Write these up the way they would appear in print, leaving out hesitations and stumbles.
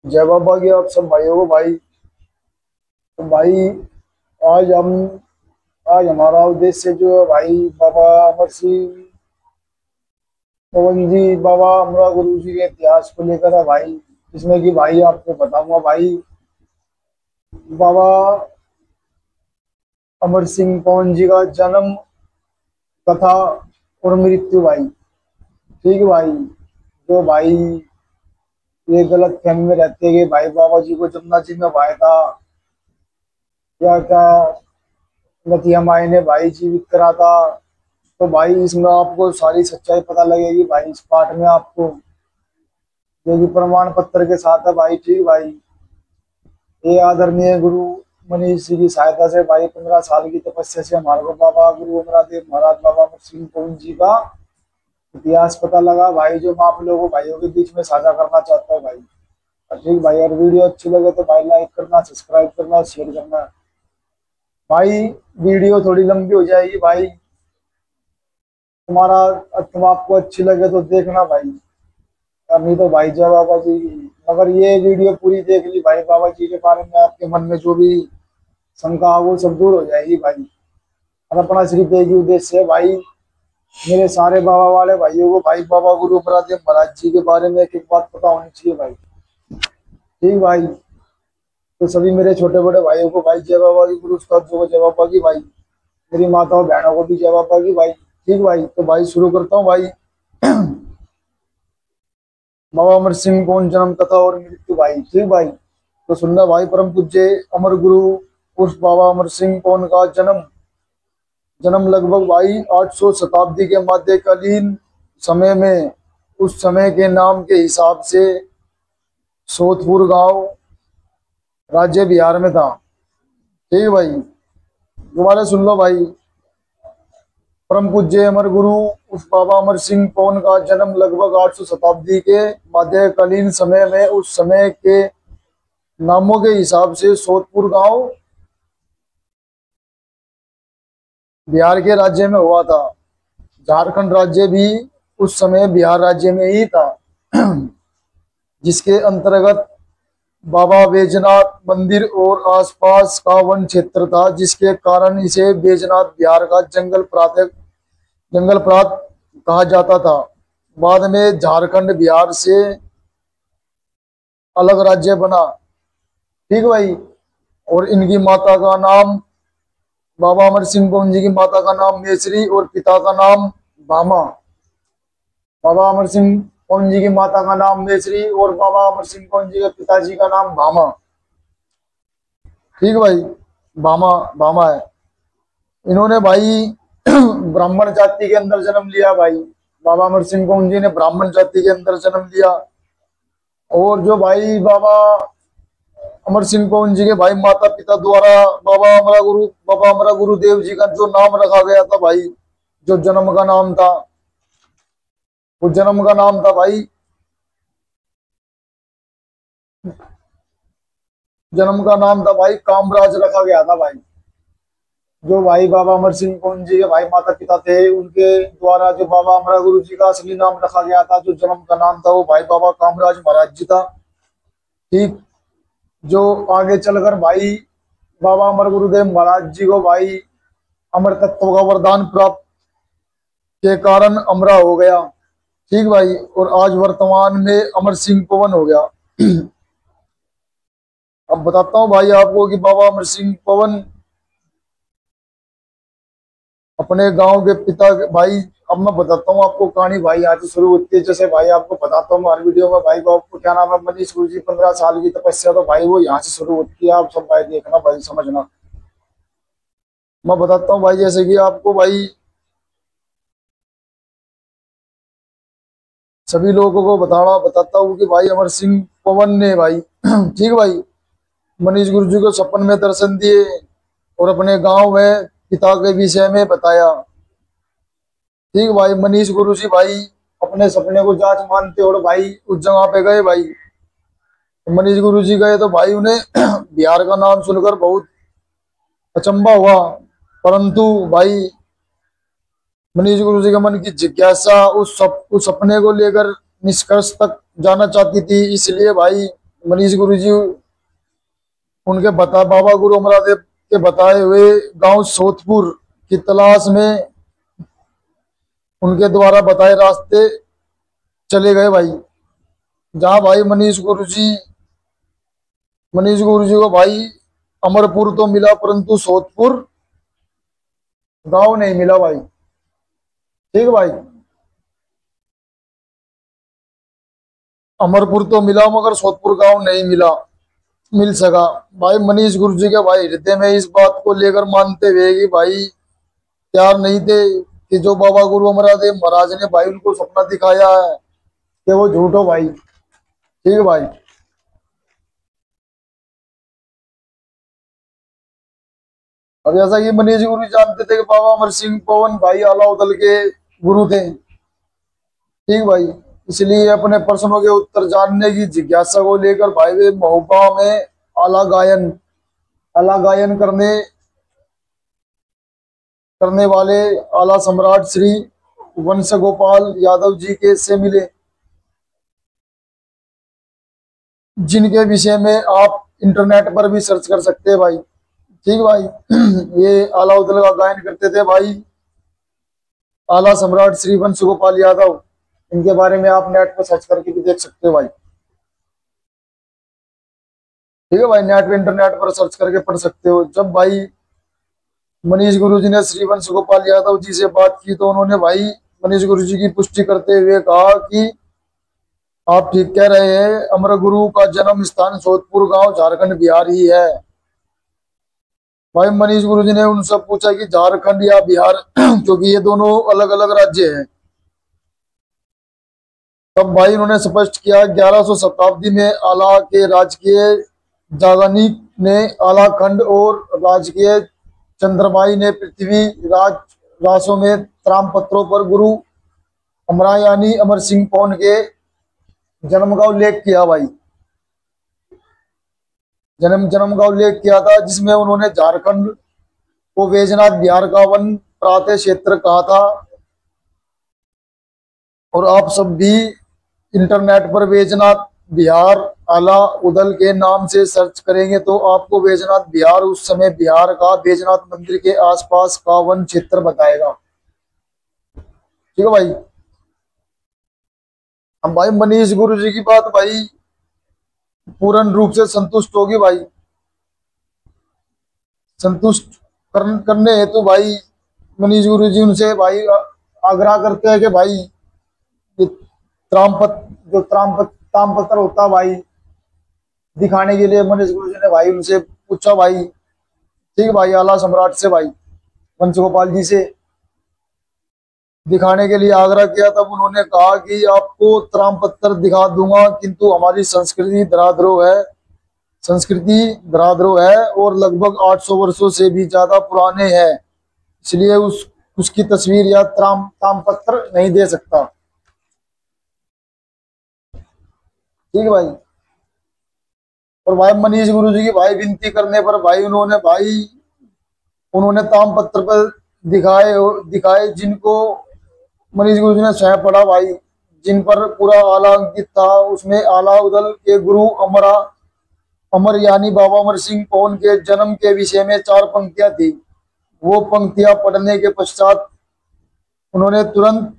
जय बाबा की आप सब भाइयों को भाई। तो भाई आज हम आज हमारा उद्देश्य जो है भाई बाबा अमर सिंह पवन जी बाबा अमरा गुरु जी के इतिहास को लेकर है भाई। जिसमें कि भाई आपको बताऊंगा भाई बाबा अमर सिंह पवन जी का जन्म, कथा और मृत्यु भाई। ठीक है भाई। जो भाई ये गलत फहमी में रहते हैं कि भाई बाबा जी को जमुना जी में भाया था या क्या नतिया माई ने भाई जीवित करा था। तो भाई इसमें आपको सारी सच्चाई पता लगेगी भाई इस पाठ में आपको, जो कि प्रमाण पत्र के साथ है भाई। ठीक भाई। ये आदरणीय गुरु मनीष जी की सहायता से भाई 15 साल की तपस्या से हमारे को बाबा गुरु अमरादेव महाराज बाबा अमर सिंह पवन जी का इतिहास पता लगा भाई, जो मैं आप लोगों भाइयों के बीच में साझा करना चाहता हूँ भाई। और ठीक भाई, अगर वीडियो अच्छी लगे तो भाई लाइक करना, सब्सक्राइब करना, शेयर करना भाई। वीडियो थोड़ी लंबी हो जाएगी भाई, तुम आपको अच्छी लगे तो देखना भाई, और नहीं तो भाई जय बाबा जी की। मगर ये वीडियो पूरी देख ली भाई, बाबा जी के बारे में आपके मन में जो भी शंका हो वो सब दूर हो जाएगी भाई। और अपना सिर्फ एक ही उद्देश्य है भाई, मेरे सारे बाबा वाले भाइयों को भाई बाबा गुरु अमरदेव महाराज जी के बारे में एक एक बात पता होनी चाहिए भाई। ठीक भाई। तो सभी मेरे छोटे बड़े भाइयों को भाई जय बाबा की, गुरु उस्ताद को जय बाबा की भाई, मेरी माताओं बहनों को भी जय बाबा की भाई। ठीक भाई। तो भाई शुरू करता हूँ भाई। बाबा अमर सिंह कौन, जन्म कथा और मृत्यु भाई। ठीक भाई। तो सुनना भाई, परम पूज्य अमर गुरु उर्फ बाबा अमर सिंह कौन का जन्म जन्म लगभग भाई 800 शताब्दी के मध्यकालीन समय में, उस समय के नाम के हिसाब से सोतपुर गांव, राज्य बिहार में था। ठीक है भाई। दोबारा सुन लो भाई। परम पूज्य अमर गुरु उस बाबा अमर सिंह पवन का जन्म लगभग 800 शताब्दी के मध्यकालीन समय में, उस समय के नामों के हिसाब से सोतपुर गांव, बिहार के राज्य में हुआ था। झारखंड राज्य भी उस समय बिहार राज्य में ही था, जिसके अंतर्गत बाबा बैजनाथ मंदिर और आसपास का वन क्षेत्र था, जिसके कारण इसे बैजनाथ बिहार का जंगल प्रांत कहा जाता था। बाद में झारखंड बिहार से अलग राज्य बना। ठीक भाई। और इनकी माता का नाम, बाबा अमर सिंह पवन जी की माता का नाम मेसरी और पिता का नाम भामा। बाबा अमर सिंह पवन जी की माता का नाम मेसरी और बाबा अमर सिंह पवन जी के पिताजी का नाम भामा। ठीक भाई। भामा भामा है। इन्होंने भाई ब्राह्मण जाति के अंदर जन्म लिया भाई। बाबा अमर सिंह पवन जी ने ब्राह्मण जाति के अंदर जन्म लिया। और जो भाई बाबा अमर सिंह पवन जी के भाई माता पिता द्वारा बाबा अमरा गुरुदेव जी का जो नाम रखा गया था भाई, जो जन्म का नाम था, वो जन्म का नाम था भाई, जन्म का नाम था भाई कामराज रखा गया था भाई। जो भाई बाबा अमर सिंह पवन जी के भाई माता पिता थे, उनके द्वारा जो बाबा अमरा गुरु जी का असली नाम रखा गया था, जो जन्म का नाम था, वो भाई बाबा कामराज महाराज जी था। ठीक। जो आगे चलकर भाई बाबा अमर गुरुदेव महाराज जी को भाई अमर तत्व का वरदान प्राप्त के कारण अमरा हो गया। ठीक भाई। और आज वर्तमान में अमर सिंह पवन हो गया। अब बताता हूँ भाई आपको कि बाबा अमर सिंह पवन अपने गांव के पिता भाई, अब मैं बताता हूँ आपको कहानी भाई यहाँ से शुरू होती है। जैसे भाई आपको बताता हूँ हर वीडियो में भाई को, आपको क्या नाम है, मनीष गुरु जी 15 साल की तपस्या, तो भाई वो यहाँ से शुरू होती है। आप सब भाई देखना भाई, समझना। मैं बताता हूँ भाई, जैसे कि आपको भाई सभी लोगों को बताता हूँ कि भाई अमर सिंह पवन ने भाई ठीक भाई, मनीष गुरु जी को सपन में दर्शन दिए और अपने गांव में पिता के विषय में बताया। ठीक भाई। मनीष गुरु जी भाई अपने सपने को जांच मानते और भाई उस जगह पे गए भाई। मनीष गुरु जी गए तो भाई उन्हें बिहार का नाम सुनकर बहुत अचंभा हुआ, परंतु भाई मनीष गुरु जी के मन की जिज्ञासा उस सपने को लेकर निष्कर्ष तक जाना चाहती थी। इसलिए भाई मनीष गुरु जी उनके बाबा गुरु अमरादेव के बताए हुए गांव सोतपुर की तलाश में उनके द्वारा बताए रास्ते चले गए भाई। जहां भाई मनीष गुरु जी को भाई अमरपुर तो मिला, परंतु सोतपुर गांव नहीं मिला भाई। ठीक है भाई, अमरपुर तो मिला मगर सोतपुर गांव नहीं मिल सका भाई। मनीष गुरु जी के भाई हृदय में इस बात को लेकर मानते हुए कि भाई तैयार नहीं थे कि जो बाबा गुरु अमरदेव महाराज ने भाई उनको सपना दिखाया है कि वो झूठ हो भाई। ठीक है भाई, अब जैसा कि मनीष गुरु जानते थे कि बाबा अमर सिंह पवन भाई आलाउदल के गुरु थे। ठीक भाई, इसलिए अपने प्रश्नों के उत्तर जानने की जिज्ञासा को लेकर भाई वे महोबा में आला गायन करने वाले आला सम्राट श्री वंश गोपाल यादव जी के से मिले, जिनके विषय में आप इंटरनेट पर भी सर्च कर सकते हैं भाई। ठीक भाई, ये आलाउद्दीन का गायन करते थे भाई आला सम्राट श्री वंश गोपाल यादव। इनके बारे में आप नेट पर सर्च करके भी देख सकते हो भाई। ठीक है भाई, नेट पे इंटरनेट पर सर्च करके पढ़ सकते हो। जब भाई मनीष गुरु जी ने श्री वंश गोपाल यादव जी से बात की तो उन्होंने भाई मनीष गुरु जी की पुष्टि करते हुए कहा कि आप ठीक कह रहे हैं, अमर गुरु का जन्म स्थान सोदपुर गांव झारखंड बिहार ही है। भाई मनीष गुरु जी ने उनसे पूछा कि झारखंड या बिहार क्योंकि ये दोनों अलग अलग राज्य हैं। तब भाई उन्होंने स्पष्ट किया 1100 शताब्दी में आला के राजकीय जागानिक ने आलाखंड और राजकीय चंद्रमाई ने पृथ्वी रासों में त्राम पर गुरु अमरायानी अमर सिंह पौन के जन्म का उल्लेख किया भाई। जन्म का उल्लेख किया था, जिसमें उन्होंने झारखंड को वैजनाथ बिहार का वन प्रांत क्षेत्र कहा था। और आप सब भी इंटरनेट पर वैजनाथ बिहार आला उदल के नाम से सर्च करेंगे तो आपको वैजनाथ बिहार उस समय बिहार का वैजनाथ मंदिर के आसपास का वन क्षेत्र बताएगा। ठीक है भाई, हम भाई मनीष गुरु जी की बात भाई पूर्ण रूप से संतुष्ट होगी भाई। संतुष्ट करने हेतु भाई मनीष गुरु जी उनसे भाई आग्रह करते हैं कि भाई ये तामपत्र होता भाई दिखाने के लिए मनीष गुरु जी ने भाई उनसे पूछा भाई। ठीक है भाई, आला सम्राट से भाई वंश गोपाल जी से दिखाने के लिए आग्रह किया। तब उन्होंने कहा कि आपको ताम्रपत्र दिखा दूंगा, किंतु हमारी संस्कृति धराधरो है और लगभग 800 वर्षों से भी ज्यादा पुराने हैं, इसलिए उसकी तस्वीर या ताम्रपत्र नहीं दे सकता। ठीक है भाई, और भाई मनीष गुरु जी की भाई विनती करने पर भाई उन्होंने ताम्रपत्र पर दिखाए जिनको मनीष गुरु जी ने स्वयं पढ़ा भाई, जिन पर पूरा आला अंकित था। उसमें आला उदल के गुरु अमर यानी बाबा अमर सिंह पौन के जन्म के विषय में 4 पंक्तियां थी। वो पंक्तियां पढ़ने के पश्चात उन्होंने तुरंत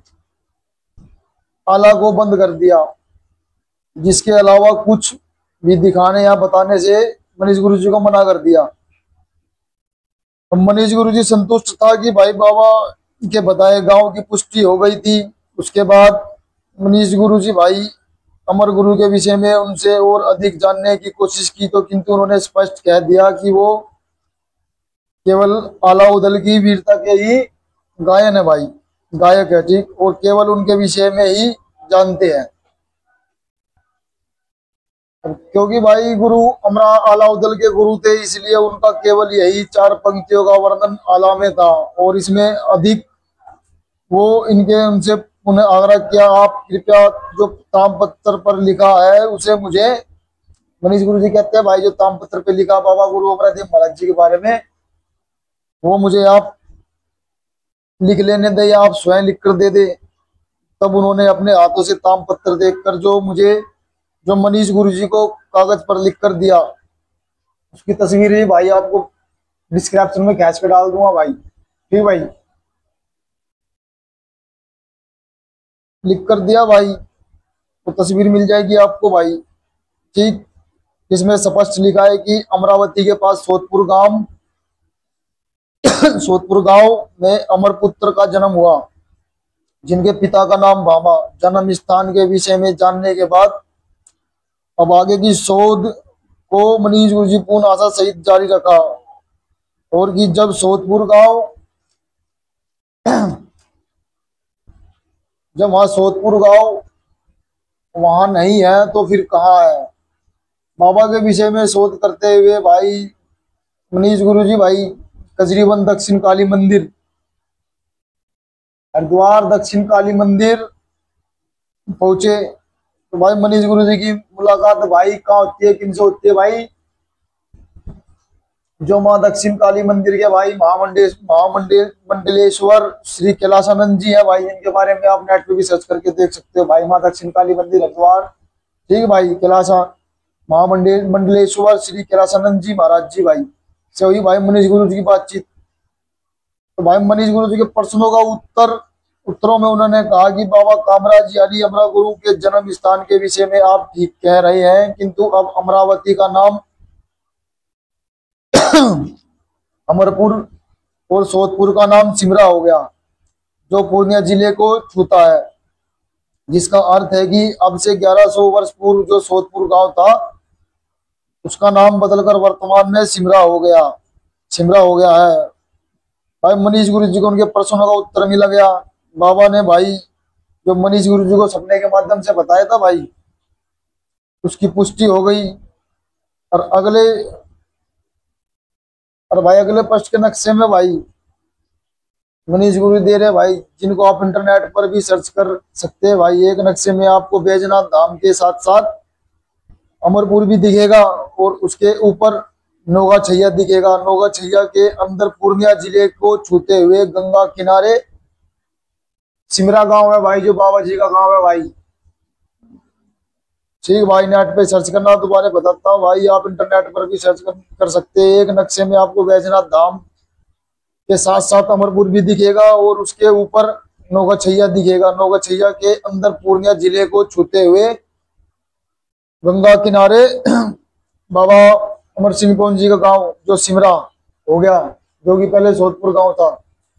आला को बंद कर दिया, जिसके अलावा कुछ भी दिखाने या बताने से मनीष गुरु जी को मना कर दिया। मनीष गुरु जी संतुष्ट था कि भाई बाबा के बताए गांव की पुष्टि हो गई थी। उसके बाद मनीष गुरु जी भाई अमर गुरु के विषय में उनसे और अधिक जानने की कोशिश की, तो किंतु उन्होंने स्पष्ट कह दिया कि वो केवल आला उदल की वीरता के ही गायन है भाई, गायक है। ठीक, और केवल उनके विषय में ही जानते हैं, क्योंकि भाई गुरु आला उदल के गुरु थे, इसलिए उनका केवल यही 4 पंक्तियों का वर्णन आला में था। और इसमें अधिक वो उनसे उन्हें आग्रह किया, आप कृपया जो ताम्रपत्र पर लिखा है उसे मुझे, मनीष गुरु जी कहते हैं भाई जो ताम्रपत्र पे लिखा बाबा गुरु अमरदेव महाराज जी के बारे में वो मुझे आप लिख लेने दे या आप स्वयं लिख कर दे दे। तब उन्होंने अपने हाथों से ताम्रपत्र देखकर जो मुझे जो मनीष गुरुजी को कागज पर लिख कर दिया, उसकी तस्वीर ही भाई आपको डिस्क्रिप्शन में खींच के डाल दूंगा भाई। ठीक भाई, लिख कर दिया भाई, तो तस्वीर मिल जाएगी आपको भाई। ठीक, इसमें स्पष्ट लिखा है कि अमरावती के पास सोतपुर गांव सोतपुर गांव में अमरपुत्र का जन्म हुआ, जिनके पिता का नाम भामा। जन्म स्थान के विषय में जानने के बाद अब आगे की शोध को मनीष गुरुजी पूर्ण आशा सहित जारी रखा, और कि जब सोतपुर गांव जब वहां सोतपुर गांव वहां नहीं है तो फिर कहाँ है। बाबा के विषय में शोध करते हुए भाई मनीष गुरुजी भाई कजरीवन दक्षिण काली मंदिर, हरिद्वार दक्षिण काली मंदिर पहुंचे। तो भाई मनीष गुरुजी की मुलाकात भाई कहाँ होती है, किनसे होती है भाई? जो माँ दक्षिण काली मंदिर के भाई मंडलेश्वर श्री कैलाशानंद जी है भाई, इनके बारे में आप नेट पे भी सर्च करके देख सकते हो भाई। माँ दक्षिण काली मंदिर हरिद्वार, ठीक है भाई, कैलाशा मंडलेश्वर श्री कैलाशानंद जी महाराज जी भाई से हुई भाई मनीष गुरु जी की बातचीत। तो भाई मनीष गुरु जी के प्रश्नों का उत्तरों में उन्होंने कहा कि बाबा कामराज यानी अमरा गुरु के जन्म स्थान के विषय में आप ठीक कह रहे हैं, किंतु अब अमरावती का नाम अमरपुर और सोतपुर का नाम सिमरा हो गया, जो पूर्णिया जिले को छूता है। जिसका अर्थ है कि अब से 1100 वर्ष पूर्व जो सोतपुर गांव था, उसका नाम बदलकर वर्तमान में सिमरा हो गया है। भाई मनीष गुरु जी को उनके प्रश्नों का उत्तर मिल गया। बाबा ने भाई जो मनीष गुरु जी को सपने के माध्यम से बताया था भाई, उसकी पुष्टि हो गई। और भाई अगले पृष्ठ के नक्शे में भाई मनीष गुरु दे रहे भाई, जिनको आप इंटरनेट पर भी सर्च कर सकते हैं भाई। एक नक्शे में आपको बैजनाथ धाम के साथ साथ अमरपुर भी दिखेगा, और उसके ऊपर नोगा छैया दिखेगा। नोगा छैया के अंदर पूर्णिया जिले को छूते हुए गंगा किनारे सिमरा गांव है भाई, जो बाबा जी का गांव है भाई। ठीक भाई, नेट पे सर्च करना, दोबारा बताता हूँ भाई, आप इंटरनेट पर भी सर्च कर सकते हैं। एक नक्शे में आपको बैजनाथ धाम के साथ साथ अमरपुर भी दिखेगा, और उसके ऊपर नोगा छैया दिखेगा। नोगा छैया के अंदर पूर्णिया जिले को छूते हुए गंगा किनारे बाबा अमर सिंह पवन जी का गांव जो सिमरा हो गया, जो कि पहले सोतपुर गांव था।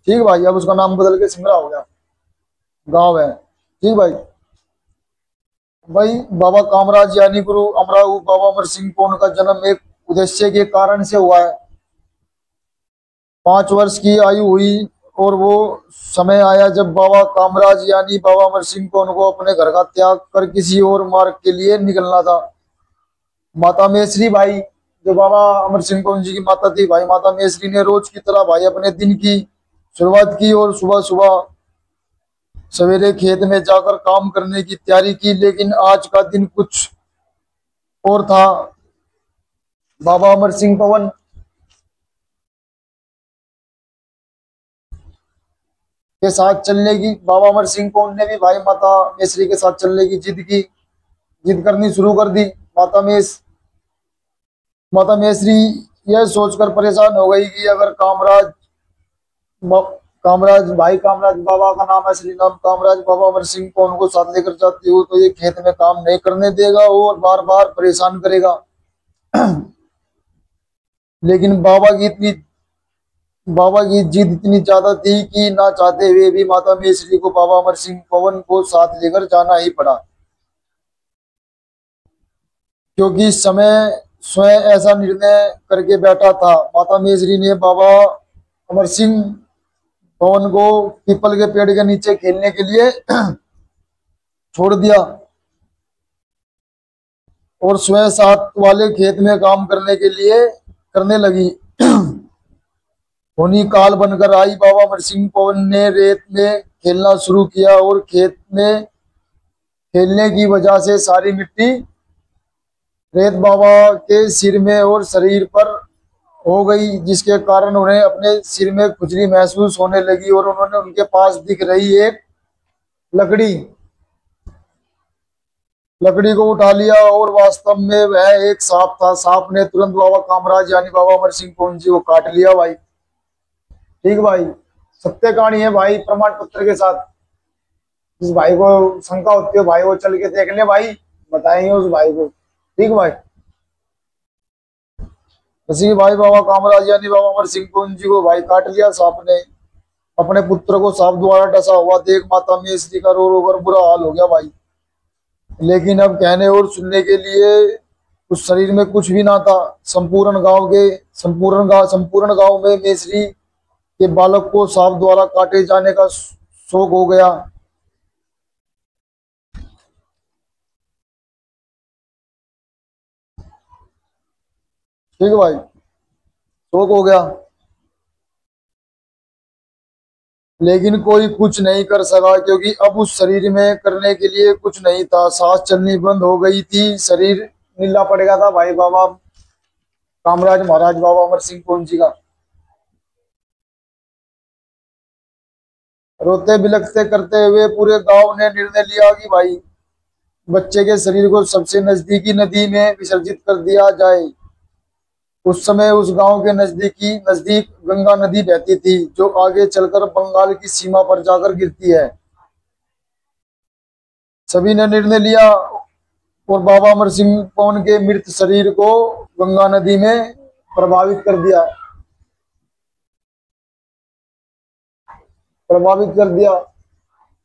ठीक भाई, अब उसका नाम बदल के सिमरा हो गया गांव है। ठीक भाई, बाबा कामराज यानी गुरु अमराऊ बाबा अमर सिंह पवन का जन्म एक उद्देश्य के कारण से हुआ है। 5 वर्ष की आयु हुई और वो समय आया जब बाबा कामराज यानी बाबा अमर सिंह पवन को अपने घर का त्याग कर किसी और मार्ग के लिए निकलना था। माता मेसरी भाई, जो बाबा अमर सिंह पवन जी की माता थी भाई, माता मेसरी ने रोज की तरह भाई अपने दिन की शुरुआत की और सुबह सुबह सवेरे खेत में जाकर काम करने की तैयारी की। लेकिन आज का दिन कुछ और था। बाबा अमर सिंह पवन के साथ चलने की बाबा अमर सिंह पवन ने भी भाई माता मेसरी के साथ चलने की जिद करनी शुरू कर दी। माता मेसरी यह सोचकर परेशान हो गई कि अगर कामराज बाबा का नाम असली नाम कामराज बाबा अमर सिंह पवन को साथ लेकर जाती हूँ तो ये खेत में काम नहीं करने देगा और बार बार परेशान करेगा। लेकिन बाबा की जिद इतनी ज्यादा थी कि ना चाहते हुए भी माता मेसरी को बाबा अमर सिंह पवन को साथ लेकर जाना ही पड़ा, क्योंकि समय स्वयं ऐसा निर्णय करके बैठा था। माता मेसरी ने बाबा अमर सिंह पवन को पीपल के पेड़ के नीचे खेलने के लिए छोड़ दिया और स्वयं साथ वाले खेत में काम करने लगी। होनी काल बनकर आई। बाबा अमर सिंह पवन ने रेत में खेलना शुरू किया और खेत में खेलने की वजह से सारी मिट्टी रेत बाबा के सिर में और शरीर पर हो गई, जिसके कारण उन्हें अपने सिर में खुजली महसूस होने लगी और उन्होंने उनके पास दिख रही एक लकड़ी लकड़ी को उठा लिया और वास्तव में वह एक सांप था। सांप ने तुरंत बाबा कामराज यानी बाबा अमर सिंह पवन जी को काट लिया भाई। ठीक भाई, सत्य कहानी है भाई, प्रमाण पत्र के साथ। जिस भाई को शंका होती है भाई वो चल के देख ले भाई, बताएंगे उस भाई को। ठीक भाई, इसी भाई बाबा कामराज यानी बाबा अमर सिंह पवन जी को भाई काट लिया सांप ने। अपने पुत्र को सांप द्वारा डसा हुआ देख माता में स्त्री का रो रो कर बुरा हाल हो गया भाई। लेकिन अब कहने और सुनने के लिए उस शरीर में कुछ भी ना था। संपूर्ण गांव में मेसरी के बालक को सांप द्वारा काटे जाने का शोक हो गया। ठीक है भाई, शोक हो गया, लेकिन कोई कुछ नहीं कर सका क्योंकि अब उस शरीर में करने के लिए कुछ नहीं था। सांस चलनी बंद हो गई थी, शरीर नीला पड़ गया था भाई बाबा कामराज महाराज बाबा अमर सिंह पवन जी का। रोते बिलखते करते हुए पूरे गांव ने निर्णय लिया कि भाई बच्चे के शरीर को सबसे नजदीकी नदी में विसर्जित कर दिया जाए। उस समय उस गांव के नजदीक गंगा नदी बहती थी, जो आगे चलकर बंगाल की सीमा पर जाकर गिरती है। सभी ने निर्णय लिया और बाबा अमर सिंह पवन के मृत शरीर को गंगा नदी में प्रभावित कर दिया।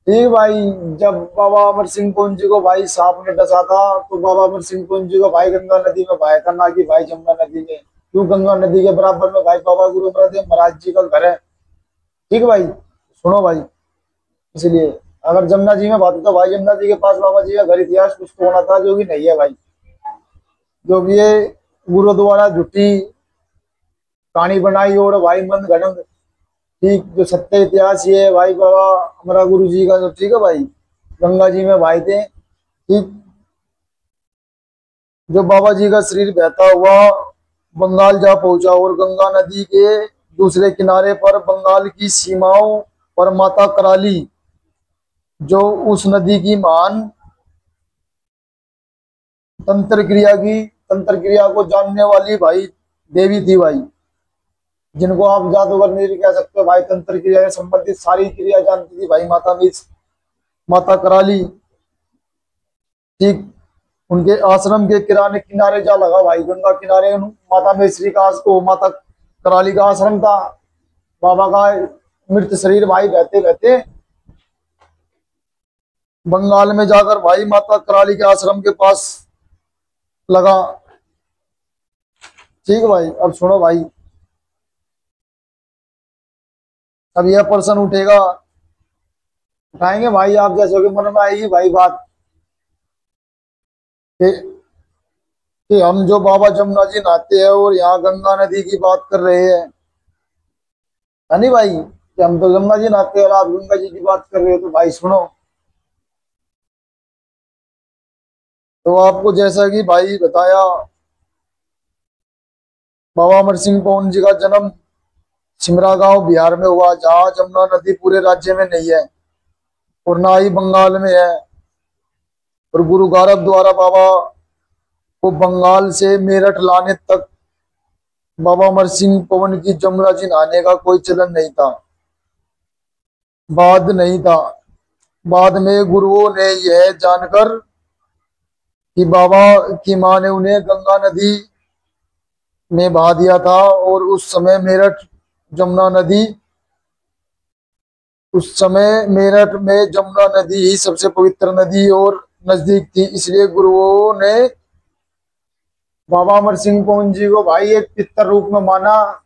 ठीक भाई, जब बाबा अमर सिंह पवन जी को भाई सांप ने डसा था तो बाबा अमर सिंह पवन जी को भाई गंगा नदी में बहाया था, ना कि भाई जमुना नदी में। क्यों, गंगा नदी के बराबर में भाई बाबा गुरु अमरदेव महाराज जी का घर है। ठीक भाई, सुनो भाई, इसलिए अगर जमुना जी में बात हो तो भाई जमुना जी के पास बाबा जी का घर इतिहास कुछ तो होना था, जो कि नहीं है भाई। जो कि ये गुरु द्वारा झूठी कहानी बनाई और भाई मन गढ़ंत। ठीक, जो सत्य इतिहास ये है भाई बाबा हमारा गुरु जी का, जो ठीक है भाई गंगा जी में भाई थे। ठीक, जो बाबा जी का शरीर बहता हुआ बंगाल जा पहुंचा और गंगा नदी के दूसरे किनारे पर बंगाल की सीमाओं पर माता कराली, जो उस नदी की महान तंत्र क्रिया को जानने वाली भाई देवी थी भाई। जिनको आप जादूगर नहीं कह सकते हो भाई, तंत्र क्रिया से संबंधित सारी क्रिया जानती थी भाई माता कराली। ठीक, उनके आश्रम के किराने किनारे जा लगा भाई, गंगा किनारे माता मेसरी का को माता कराली का आश्रम था। बाबा का मृत शरीर भाई बहते बहते बंगाल में जाकर भाई माता कराली के आश्रम के पास लगा। ठीक भाई, अब सुनो भाई, अब यह प्रश्न उठेगा, उठाएंगे भाई आप जैसे कि मन में आएगी भाई बात कि, हम जो बाबा जमुना जी नहाते हैं और यहाँ गंगा नदी की बात कर रहे हैं, है नहीं भाई, कि हम तो गंगा जी नहाते हैं और आप गंगा जी की बात कर रहे हो। तो भाई सुनो, तो आपको जैसा कि भाई बताया, बाबा अमर सिंह पवन जी का जन्म सिमरा गांव बिहार में हुआ, जहाँ जमुना नदी पूरे राज्य में नहीं है और ना ही बंगाल में है। और गुरु गारब द्वारा बाबा को बंगाल से मेरठ लाने तक बाबा अमर सिंह पवन की जमुना जी नहाने का कोई चलन नहीं था। बाद में गुरुओं ने यह जानकर कि बाबा की मां ने उन्हें गंगा नदी में बहा दिया था, और जमुना नदी उस समय मेरठ में जमुना नदी ही सबसे पवित्र नदी और नजदीक थी। इसलिए गुरुओं ने बाबा अमर सिंह पवन जी को भाई एक पितर रूप में माना।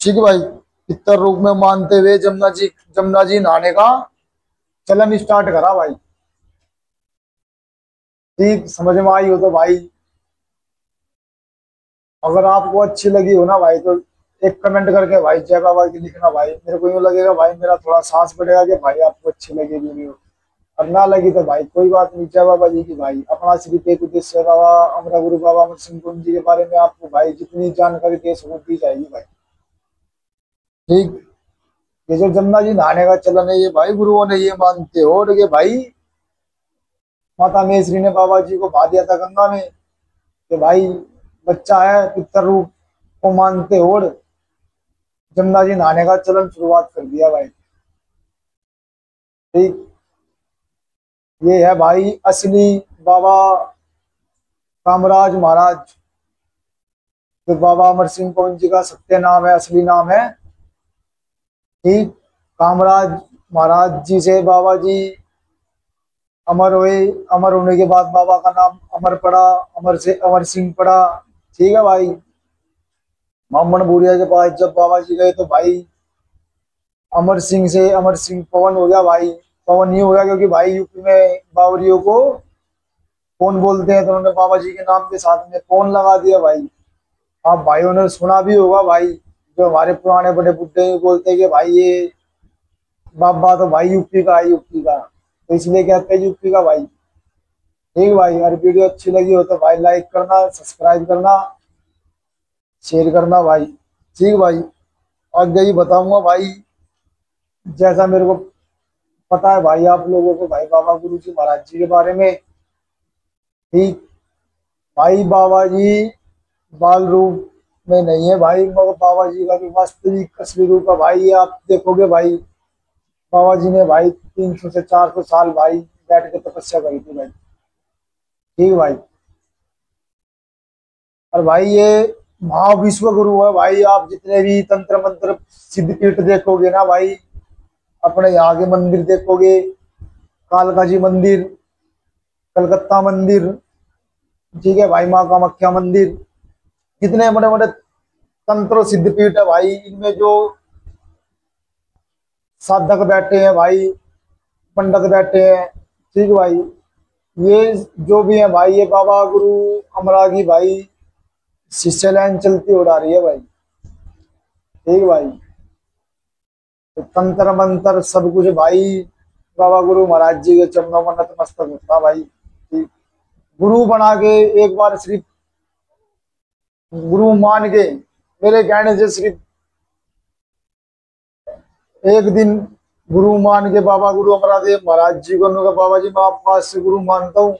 ठीक है भाई, पितर रूप में मानते हुए जमुना जी नहाने का चलन स्टार्ट करा भाई। ठीक, समझ में आई हो तो भाई अगर आपको अच्छी लगी हो ना भाई, तो एक कमेंट करके भाई जय बाबा की लिखना भाई। मेरे को यूं लगेगा भाई, मेरा थोड़ा साहस बढ़ेगा कि भाई आपको अच्छी लगी वीडियो। और ना लगी तो भाई कोई बात नहीं, जय बाबा जी की भाई। अपना सिर्फ एक उद्देश्य है, बाबा हमारा गुरु बाबा अमर सिंह पवन जी के बारे में आपको भाई जितनी जानकारी दे सको दी जाएगी भाई। ठीक, ये जो जमुना जी नहाने का चलन है, ये भाई गुरुओं ने ये मानते हो कि भाई माता महेश्वरी ने बाबा जी को बहा दिया था गंगा में कि भाई बच्चा है, पितर रूप को मानते और जमुना जी नहाने का चलन शुरुआत कर दिया भाई। ठीक, ये है भाई असली बाबा कामराज महाराज, जो बाबा अमर सिंह पवन जी का सत्य नाम है, असली नाम है। ठीक, कामराज महाराज जी से बाबा जी अमर हुए, अमर होने के बाद बाबा का नाम अमर पड़ा, अमर से अमर सिंह पड़ा। ठीक है भाई। ब्राह्मण बुढ़िया के पास जब बाबा जी गए तो भाई अमर सिंह से अमर सिंह पवन हो गया भाई। पवन नहीं हो गया क्योंकि भाई यूपी में बावरियों को पवन बोलते हैं, तो उन्होंने बाबा जी के नाम के साथ में पवन लगा दिया भाई। आप भाइयों ने सुना भी होगा भाई, जो हमारे पुराने बड़े बुड्ढे बोलते हैं कि भाई ये बाबा तो भाई यूपी का है, यूपी का, तो इसलिए कहते हैं यूपी का भाई। ठीक भाई, अगर वीडियो अच्छी लगी हो तो भाई लाइक करना, सब्सक्राइब करना, शेयर करना भाई। ठीक भाई, आगे ही बताऊंगा भाई जैसा मेरे को पता है भाई आप लोगों को भाई बाबा गुरु जी महाराज जी के बारे में। ठीक भाई, बाबा जी बाल रूप में नहीं है भाई, मगर बाबा जी का जो वास्तविक असली रूप है भाई, ये आप देखोगे भाई। बाबा जी ने भाई 300 से 400 साल भाई बैठ के तपस्या करी थी भाई। ठीक भाई, और भाई ये महाविश्व गुरु है भाई। आप जितने भी तंत्र मंत्र सिद्धपीठ देखोगे ना भाई, अपने यहाँ के मंदिर देखोगे, कालका जी मंदिर, कलकत्ता मंदिर, ठीक है भाई, माँ कामाख्या मंदिर, जितने बड़े बड़े तंत्र सिद्धपीठ है भाई, इनमें जो साधक बैठे हैं भाई, पंडित बैठे हैं, ठीक भाई, ये जो भी है भाई, ये बाबा गुरु अमरा की भाई शिष्य लाइन चलती उड़ा रही है भाई। ठीक भाई, तो तंत्र मंत्र सब कुछ भाई बाबा गुरु महाराज जी के चरणों में नतमस्तक होता भाई। ठीक, गुरु बना के एक बार सिर्फ गुरु मान के, मेरे कहने से सिर्फ एक दिन गुरु मान के बाबा गुरु अमरदेव महाराज जी को कहा बाबा जी मैं आपको आज से गुरु मानता हूँ,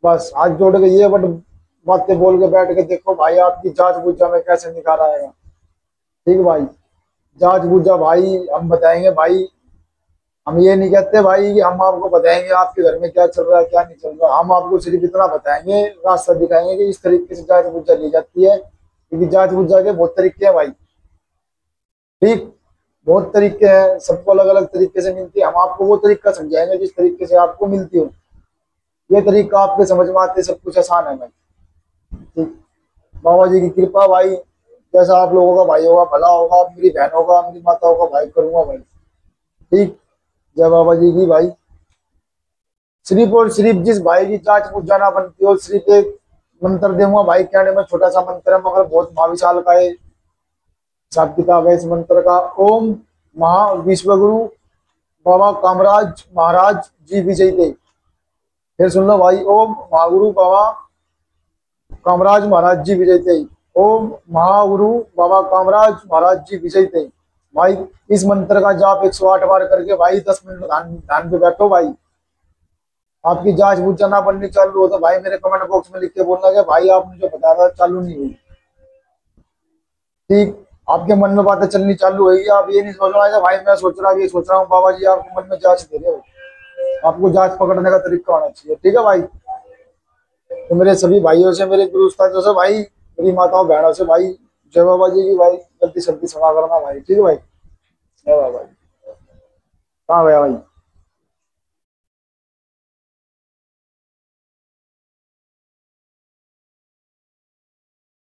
बस हाथ जोड़ के ये बट बातें बोल के बैठ के देखो भाई आपकी जांच बूझा में कैसे निकाल आएगा। ठीक भाई, जांच बूझा भाई हम बताएंगे भाई। हम ये नहीं कहते भाई कि हम आपको बताएंगे आपके घर में क्या चल रहा है क्या नहीं चल रहा, हम आपको सिर्फ इतना बताएंगे, रास्ता दिखाएंगे कि इस तरीके से जांच बूझा ली जाती है, क्योंकि जांच बूझा के बहुत तरीके हैं भाई। ठीक, बहुत तरीके हैं, सबको अलग अलग तरीके से मिलती है, हम आपको वो तरीका समझाएंगे जिस तरीके से आपको मिलती हो। ये तरीका आपके समझ में आते सब कुछ आसान है भाई। ठीक, बाबा जी की कृपा भाई, जैसा आप लोगों का भाई होगा भला होगा, मेरी बहन होगा, मेरी माताओं का भाई करूंगा भाई। ठीक, जय बाबा जी की भाई। सिर्फ और सिर्फ जिस भाई की जांच पूछ जाना बनती हो, सिर्फ एक मंत्र दूंगा भाई, कहने में छोटा सा मंत्र है मगर बहुत महाविशाल का है, हिसाब किताब है इस मंत्र का। ओम महाविश्वगुरु बाबा कामराज महाराज जी विजय थे। फिर सुन लो भाई, ओम महागुरु बाबा कामराज महाराज जी विजय थे। ओम महागुरु बाबा कामराज महाराज जी विजय थे। भाई इस मंत्र का जाप 108 बार करके भाई 10 मिनट ध्यान पे बैठो भाई। आपकी जांच बूझ ना बननी चालू हो तो भाई मेरे कमेंट बॉक्स में लिख के बोलना कि भाई आपने जो बताया था चालू नहीं हुई। ठीक, आपके मन में बातें चलनी चालू हुई, आप ये नहीं सोच रहा है भाई मैं सोच रहा ये सोच रहा हूँ, बाबा जी आपके मन में जांच दे रहे हो, आपको जांच पकड़ने का तरीका होना चाहिए। ठीक है भाई, तो मेरे सभी भाइयों से, मेरे गुरु उस्तादों से भाई, मेरी माताओं बहनों से भाई, जय बाबा जी की भाई, जल्दी जल्दी सुना करना भाई। ठीक है भाई, जय बाबा जी। कहाँ गया भाई?